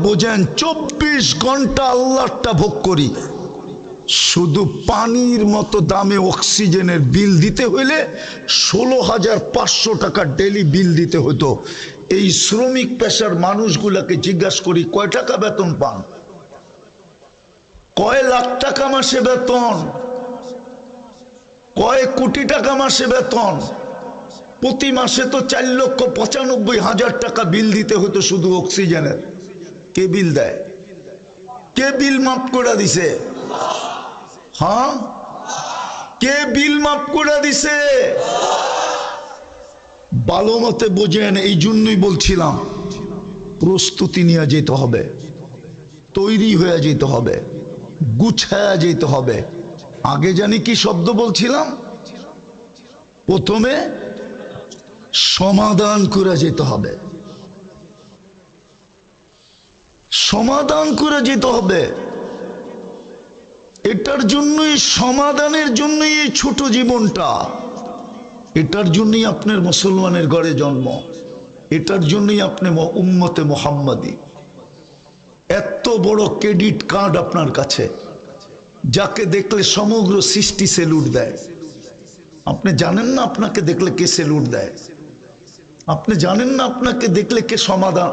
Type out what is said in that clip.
বোঝেন 24 ঘন্টা আল্লাহটা ভোগ করি, শুধু পানির মতো দামে অক্সিজেনের বিল দিতে হইলে 16,500 টাকা ডেলি বিল দিতে হতো। এই শ্রমিক পেশার মানুষগুলাকে জিজ্ঞাসা করি কয় টাকা বেতন পান, কয় লাখ টাকা মাসে বেতন, কয় কোটি টাকা মাসে বেতন। প্রতি মাসে তো 4,95,000 টাকা বিল দিতে হতো শুধু অক্সিজেনের। কে বিল দেয়? কে বিল মাফ করে দিছে? হ্যাঁ, কে বিল মাফ করে দিছে? ভালো মতে বোঝেন। এই জন্যই বলছিলাম প্রস্তুতি নিয়ে যেতে হবে, তৈরি হয়ে যেতে হবে, গুছায়া যেতে হবে। আগে জানি কি শব্দ বলছিলাম? প্রথমে সমাধান করে যেতে হবে, সমাধান করে যেতে হবে। এটার জন্যই, সমাধানের জন্যই এই ছোট জীবনটা, এটার জন্যই আপনার মুসলমানের ঘরে জন্ম, এটার জন্যই আপনি উম্মতে মুহাম্মাদি। এত বড় ক্রেডিট কার্ড আপনার কাছে, যাকে দেখলে সমগ্র সৃষ্টি সেলুট দেয়। আপনি জানেন না আপনাকে দেখলে কে সেলুট দেয়? আপনি জানেন না আপনাকে দেখলে কে সমাধান